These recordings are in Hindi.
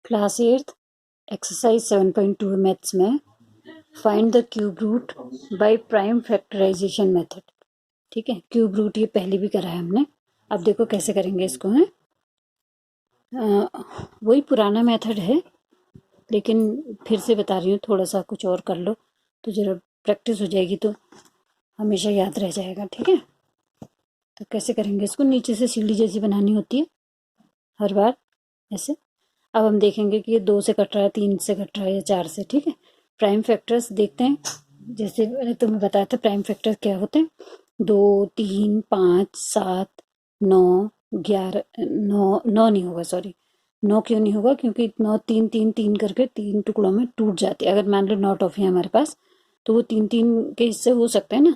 क्लास 8 एक्सरसाइज 7.2 मैथ्स में find the cube root by prime factorisation method. ठीक है, क्यूब रूट ये पहले भी करा है हमने। अब देखो कैसे करेंगे इसको। है वही पुराना मेथड है, लेकिन फिर से बता रही हूँ, थोड़ा सा कुछ और कर लो तो जरा प्रैक्टिस हो जाएगी, तो हमेशा याद रह जाएगा। ठीक है, तो कैसे करेंगे इसको। नीचे से सीढ़ी जैसी बनानी होती है हर बार ऐसे। अब हम देखेंगे कि ये 2 से कट रहा है, 3 से कट रहा है या 4 से। ठीक है, प्राइम फैक्टर्स देखते हैं। जैसे मैंने तुम्हें बताया था प्राइम फैक्टर्स क्या होते हैं। 2, 3, 5, 7, 9, 11, 9 9 नहीं होगा, सॉरी 9 क्यों नहीं होगा, क्योंकि 9 3 3 3 करके 3 टुकड़ों में टूट जाती है। अगर मान लो 9 टॉफी है हमारे पास, तो वो 3 3 के हिस्से हो सकते हैं ना,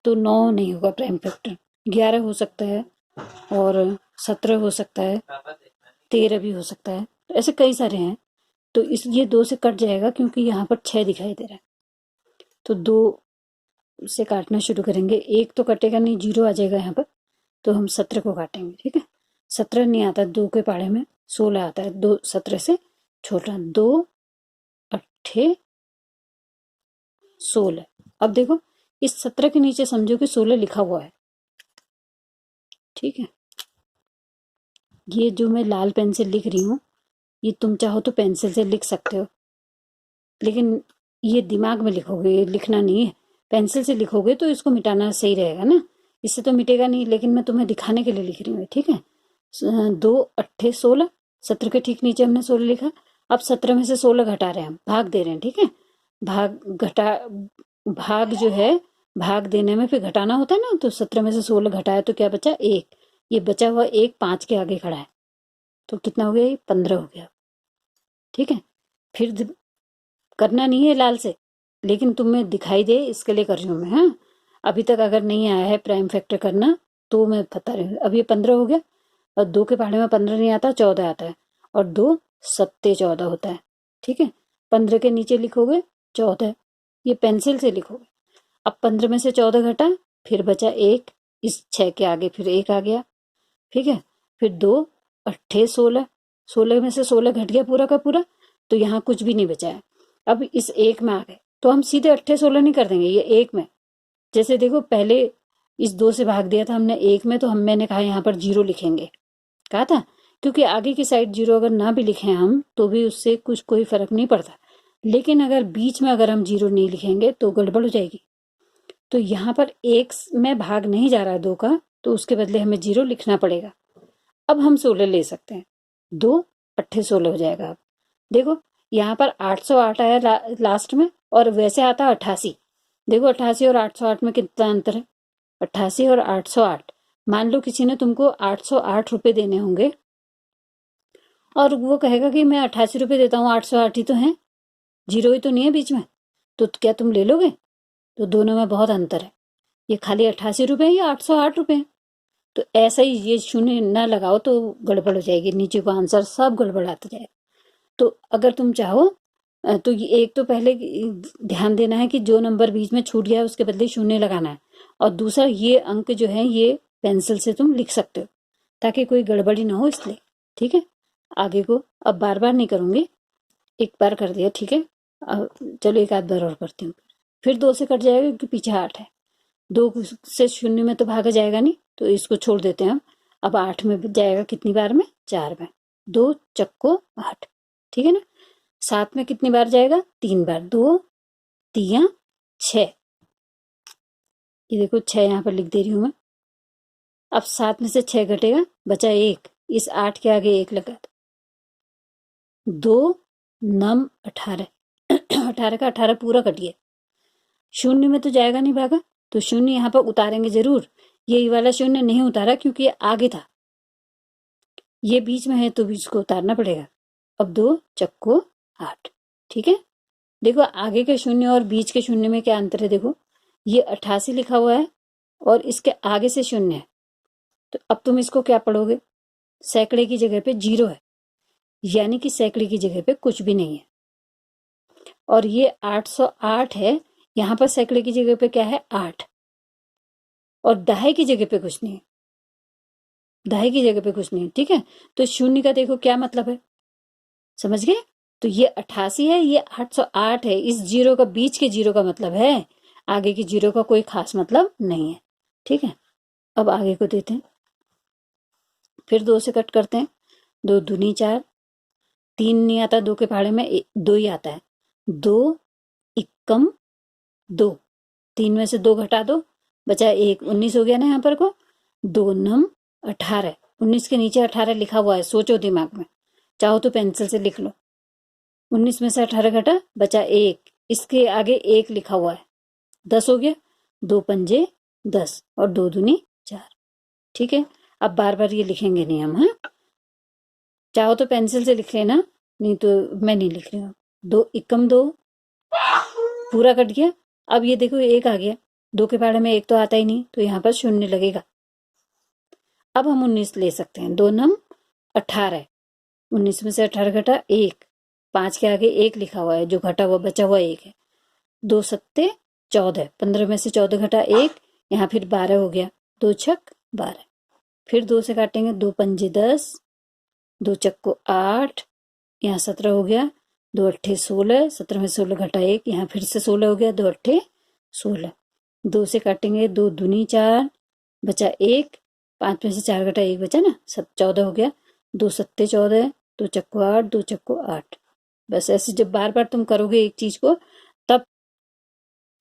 तो 9 नहीं होगा प्राइम फैक्टर। 11 हो सकता है, और 17 हो सकता है, 13 भी हो सकता है। तो ऐसे कई सारे हैं। तो इस ये 2 से कट जाएगा क्योंकि यहाँ पर 6 दिखाई दे रहा है, तो 2 से काटना शुरू करेंगे। 1 तो कटेगा नहीं, 0 आ जाएगा यहाँ पर, तो हम 17 को काटेंगे। ठीक है, 17 नहीं आता 2 के पाड़े में, 16 आता है। 2 17 से छोटा, 2 अट्ठे 16। अब देखो इस 17 के नीचे समझो कि 16 लिखा हुआ है। ठीक है, ये जो मैं लाल पेन से लिख रही हूँ, ये तुम चाहो तो पेंसिल से लिख सकते हो, लेकिन ये दिमाग में लिखोगे, ये लिखना नहीं है। पेंसिल से लिखोगे तो इसको मिटाना सही रहेगा ना, इससे तो मिटेगा नहीं, लेकिन मैं तुम्हें दिखाने के लिए लिख रही हूँ। ठीक है, 2 अट्ठे 16, 17 के ठीक नीचे हमने 16 लिखा। अब 17 में से 16 घटा रहे हैं हम, भाग दे रहे हैं। ठीक है, भाग घटा, भाग जो है भाग देने में फिर घटाना होता है ना, तो 17 में से 16 घटाया तो क्या बचा, 1। ये बचा हुआ 1 5 के आगे खड़ा है, तो कितना हो गया, ये 15 हो गया। ठीक है, फिर करना नहीं है लाल से, लेकिन तुम्हें दिखाई दे इसके लिए कर रही हूँ मैं। हाँ, अभी तक अगर नहीं आया है प्राइम फैक्टर करना, तो मैं बता रही हूँ। अब ये 15 हो गया, और 2 के पहाड़े में 15 नहीं आता, 14 आता है, और 2 सत्ते 14 होता है। ठीक है, 15 के नीचे लिखोगे 14, ये पेंसिल से लिखोगे। अब 15 में से 14 घटा, फिर बचा 1, इस 6 के आगे फिर 1 आ गया। ठीक है, फिर 2 अट्ठे 16, 16 में से 16 घट गया पूरा का पूरा, तो यहाँ कुछ भी नहीं बचा है। अब इस 1 में आ गए, तो हम सीधे अट्ठे 16 नहीं कर देंगे, ये 1 में। जैसे देखो पहले इस 2 से भाग दिया था हमने 1 में, तो मैंने कहा यहाँ पर 0 लिखेंगे, कहा था, क्योंकि आगे की साइड 0 अगर ना भी लिखें हम, तो भी उससे कुछ कोई फर्क नहीं पड़ता। लेकिन अगर बीच में अगर हम 0 नहीं लिखेंगे तो गड़बड़ हो जाएगी। तो यहाँ पर 1 में भाग नहीं जा रहा है 2 का, तो उसके बदले हमें 0 लिखना पड़ेगा। अब हम 16 ले सकते हैं, 2 अट्ठे 16 हो जाएगा। अब देखो यहाँ पर 808 आया लास्ट में, और वैसे आता 88। देखो 88 और 808 में कितना अंतर है, 88 और 808। मान लो किसी ने तुमको 808 रुपए देने होंगे, और वो कहेगा कि मैं 88 रुपए देता हूँ, 808 ही तो है, 0 ही तो नहीं है बीच में, तो क्या तुम ले लोगे? तो दोनों में बहुत अंतर है, ये खाली 88 रुपए या 808 रुपए है। तो ऐसा ही ये शून्य ना लगाओ तो गड़बड़ हो जाएगी, नीचे को आंसर सब गड़बड़ आता जाएगा। तो अगर तुम चाहो तो ये एक तो पहले ध्यान देना है कि जो नंबर बीच में छूट गया है उसके बदले शून्य लगाना है, और दूसरा ये अंक जो है ये पेंसिल से तुम लिख सकते हो, ताकि कोई गड़बड़ी ना हो, इसलिए। ठीक है, आगे को अब बार बार नहीं करूंगी, एक बार कर दिया। ठीक है, चलो एक आध बार और करती हूँ। फिर 2 से कट जाएगा क्योंकि पीछे 8 है, 2 से शून्य में तो भागा जाएगा नहीं, तो इसको छोड़ देते हैं हम। अब 8 में जाएगा कितनी बार में, 4 में, 2 चक्को 8। ठीक है ना, 7 में कितनी बार जाएगा, 3 बार, 2 तिया 6। ये देखो 6 यहाँ पर लिख दे रही हूँ मैं। अब 7 में से 6 घटेगा, बचा 1, इस 8 के आगे 1 लगा दो, 2 नम 18, 18 का 18 पूरा कटिए। शून्य में तो जाएगा नहीं भागा, तो शून्य यहाँ पर उतारेंगे जरूर। ये वाला शून्य नहीं उतारा क्योंकि ये आगे था, ये बीच में है, तो बीच को उतारना पड़ेगा। अब 2 चक्को 8। ठीक है, देखो आगे के शून्य और बीच के शून्य में क्या अंतर है, देखो ये 88 लिखा हुआ है और इसके आगे से शून्य है, तो अब तुम इसको क्या पढ़ोगे, सैकड़े की जगह पे 0 है, यानी कि सैकड़े की जगह पे कुछ भी नहीं है। और ये 808 है, यहाँ पर सैकड़े की जगह पे क्या है, 8, और दहाई की जगह पे कुछ नहीं है, दहाई की जगह पे कुछ नहीं है। ठीक है, तो शून्य का देखो क्या मतलब है, समझ गए? तो ये 88 है, ये 808 है। इस जीरो का, बीच के जीरो का मतलब है, आगे के जीरो का कोई खास मतलब नहीं है। ठीक है, अब आगे को देते हैं। फिर 2 से कट करते हैं। 2 दूनी 4, 3 नहीं आता, 2 के पहाड़े में 2 ही आता है। 2 इक्कम 2, 3 में से 2 घटा दो, बचा 1, 19 हो गया ना यहाँ पर को। 2 नम 18, 19 के नीचे 18 लिखा हुआ है, सोचो दिमाग में, चाहो तो पेंसिल से लिख लो। 19 में से 18 घटा, बचा 1, इसके आगे 1 लिखा हुआ है, 10 हो गया। 2 पंजे 10 और 2 दूनी 4। ठीक है, अब बार बार ये लिखेंगे नहीं हम। हाँ, चाहो तो पेंसिल से लिख लेना, नहीं तो मैं नहीं लिख रही हूँ। 2 इक्कम 2 पूरा कट गया। अब ये देखो 1 आ गया, 2 के पहाड़े में 1 तो आता ही नहीं, तो यहाँ पर 0 लगेगा। अब हम 19 ले सकते हैं। 2 नम 18, 19 में से 18 घटा 1, 5 के आगे 1 लिखा हुआ है, जो घटा हुआ बचा हुआ 1 है। 2 सत्ते 14, 15 में से 14 घटा 1, यहाँ फिर 12 हो गया। 2 छक 12, फिर 2 से काटेंगे। 2 पंजे 10, 2 चक्को 8, यहाँ 17 हो गया। 2 अट्ठे 16, 17 में 16 घटा 1, यहाँ फिर से 16 हो गया। 2 अट्ठे 16, 2 से काटेंगे। 2 दूनी 4, बचा 1, 5 में से 4 घटा 1 बचा ना, 14 हो गया। 2 सत्ते 14, 2 चक्को 8, 2 चक्को 8। बस ऐसे जब बार बार तुम करोगे एक चीज को, तब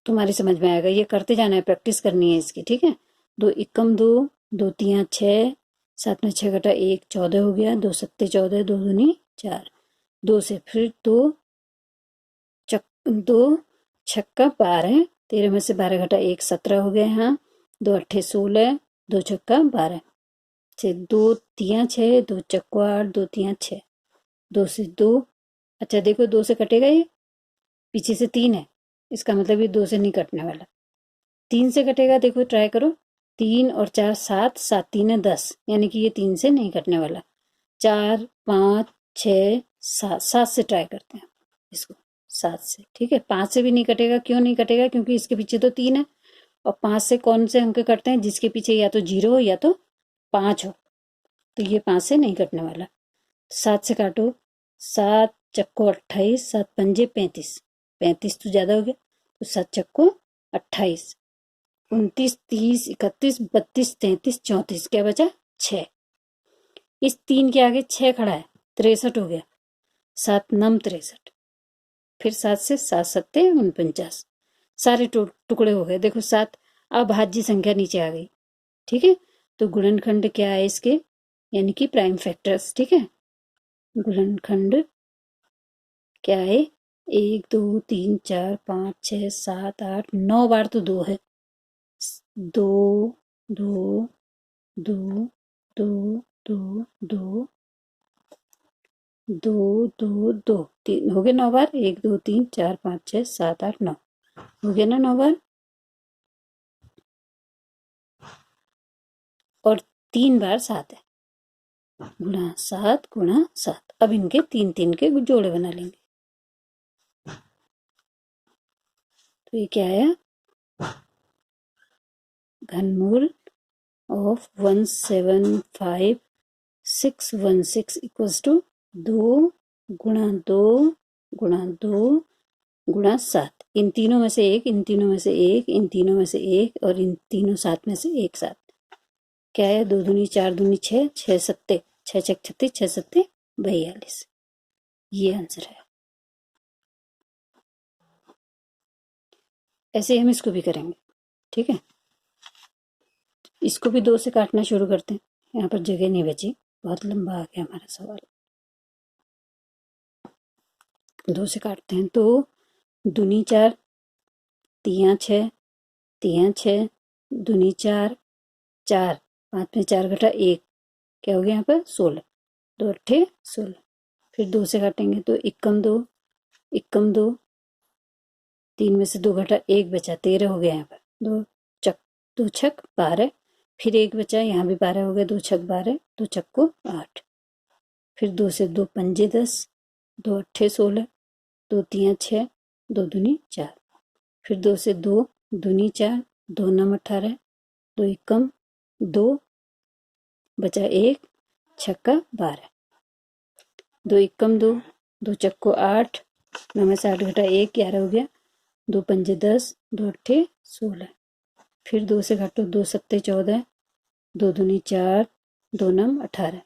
तुम्हारी समझ में आएगा। ये करते जाना है, प्रैक्टिस करनी है इसकी। ठीक है, 2 इक्कम 2, 2 तियां 6, 7 में 6 घटा 1, 14 हो गया। 2 सत्ते 14, 2 दूनी 4, 2 से फिर 2 छक्का 12, 13 में से 12 घटा 1, 17 हो गया। यहाँ 2 अट्ठे 16, 2 छक्का 12 से 2 तियां 6, 2 चक्को 8, 2 तियां 6, 2 से 2। अच्छा देखो, 2 से कटेगा, ये पीछे से 3 है, इसका मतलब ये 2 से नहीं कटने वाला। 3 से कटेगा, देखो ट्राई करो। 3 और 4 7, 7 3 है 10, यानी कि ये 3 से नहीं कटने वाला। 4 5 6 7, 7 से ट्राई करते हैं इसको, 7 से। ठीक है, 5 से भी नहीं कटेगा। क्यों नहीं कटेगा? क्योंकि इसके पीछे तो 3 है, और 5 से कौन से अंक कटते हैं? जिसके पीछे या तो 0 हो या तो 5 हो, तो ये 5 से नहीं कटने वाला। 7 से काटो। 7 चक्को 28, 7 पंजे 35, 35 तो ज्यादा हो गया, तो 7 चक्को 28, 29 30 31 32 33 34, क्या बचा? 6। इस 3 के आगे 6 खड़ा है, 63 हो गया। 7 नम 63, फिर 7 से 7 सत्ते 49, सारे टुकड़े हो गए। देखो 7 अभाज्य संख्या नीचे आ गई। ठीक है, तो गुणनखंड क्या है इसके, यानी कि प्राइम फैक्टर्स। ठीक है, गुणनखंड क्या है? 1 2 3 4 5 6 7 8 9 बार तो 2 है। 2 2 2 2 2 2 2 2 2 3 हो गए 9 बार। 1 2 3 4 5 6 7 8 9 हो गया ना 9 बार। और 3 बार 7 है, गुणा 7 गुणा 7। अब इनके 3 3 के जोड़े बना लेंगे। तो ये क्या आया? घनमूल ऑफ 175,616 इक्वल्स टू 2 गुणा 2 गुणा 2 गुणा 7। इन तीनों में से एक, इन तीनों में से एक, इन तीनों में से एक, और इन तीनों 7 में से एक 7। क्या है? 2 दूनी 4 दूनी 6, 6 सत्ते 6 छक 36, 6 सत्ते 42। ये आंसर है। ऐसे हम इसको भी करेंगे। ठीक है, इसको भी 2 से काटना शुरू करते हैं। यहाँ पर जगह नहीं बची, बहुत लंबा आ गया हमारा सवाल। 2 से काटते हैं। तो दूनी 4 तियां 6, तियां 6 दूनी 4 4, 5 में 4 घटा 1, क्या हो गया यहाँ पर? 16, 2 अट्ठे 16। फिर 2 से काटेंगे तो इक्कम 2, इक्कम 2, 3 में से 2 घटा 1 बचा, 13 हो गया यहाँ पर। 2 छक 12, फिर 1 बचा, यहाँ भी 12 हो गया। 2 छक 12, 2 चक्को 8, फिर 2 से 2 पंजे 10, 2 अट्ठे 16, 2 तियां 6, 2 दूनी 4, फिर 2 से 2 दूनी 4, 2 नम 18, 2 इक्कम 2, बचा 1, छक्का 12, 2 इक्कम 2, 2 चक्को 8, 9 में से 8 घटा 1, 11 हो गया। 2 पंजे 10, 2 अट्ठे 16। फिर 2 से घटो, 2 सत्ते 14, 2 दूनी 4, 2 नम 18।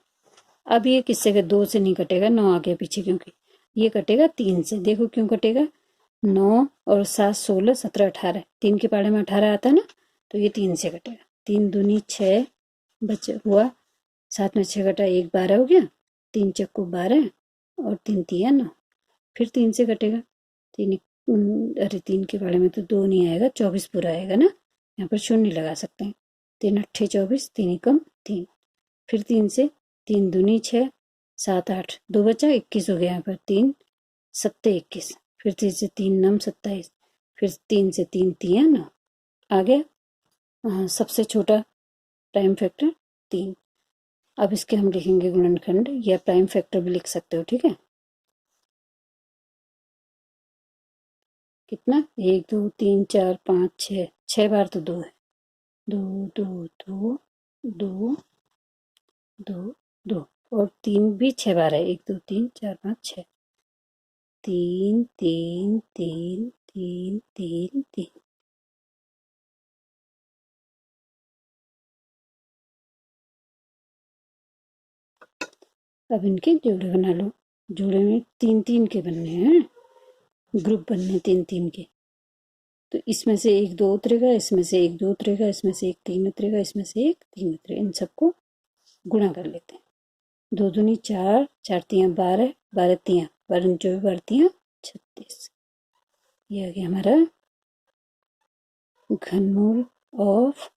अब ये किससे का 2 से नहीं कटेगा, 9 आ गया पीछे, क्योंकि ये कटेगा 3 से। देखो क्यों कटेगा, 9 और 7 16 17 18, 3 के पाड़े में 18 आता है ना, तो ये 3 से कटेगा। 3 दूनी 6 बच हुआ, 7 में 6 घटा 1, 12 हो गया। 3 चक्को 12 और 3 तिया 9। फिर 3 से कटेगा, 3 अरे 3 के पाड़े में तो 2 नहीं आएगा, 24 पूरा आएगा ना, यहाँ पर शून्य लगा सकते हैं। 3 अट्ठे 24, 3 एकम 3। फिर 3 से, 3 दूनी 6, 7 8, 2 बचा 21 हो गया यहाँ पर। 3 सत्ते 21। फिर 3 से 3 नम 27। फिर 3 से 3 तिया 9 आ गया। सबसे छोटा प्राइम फैक्टर 3। अब इसके हम लिखेंगे गुणनखंड, या प्राइम फैक्टर भी लिख सकते हो, ठीक है। कितना, 1 2 3 4 5 6, 6 बार तो 2 है। 2 2 2 2 2 2, और 3 भी 6 बार है। 1 2 3 4 5 6, 3 3 3 3 3 3। अब इनके जोड़े बना लो। जोड़े में 3 3 के बनने हैं, ग्रुप बनने 3 3 के। तो इसमें से 1 2 उतरेगा, इसमें से 1 2 उतरेगा, इसमें से 1 3 उतरेगा, इसमें से 1 3 उतरेगा। इन सबको गुणा कर लेते हैं। 2 दूनी 4, 4 तियाँ 12, 12 तियाँ 12 24, 12 तियाँ 36। ये आ गया हमारा घनमूल ऑफ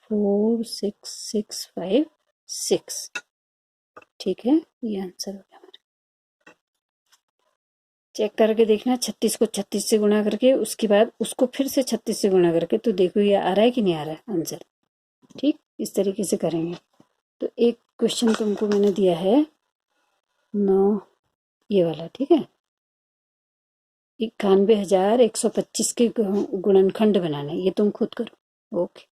46656। ठीक है, ये आंसर हो गया हमारा। चेक करके देखना, 36 को 36 से गुणा करके, उसके बाद उसको फिर से 36 से गुणा करके, तो देखो ये आ रहा है कि नहीं आ रहा है आंसर। ठीक, इस तरीके से करेंगे। तो एक क्वेश्चन तुमको मैंने दिया है 9, ये वाला, ठीक है। 91,125 के गुणनखंड बनाने, ये तुम खुद करो। ओके।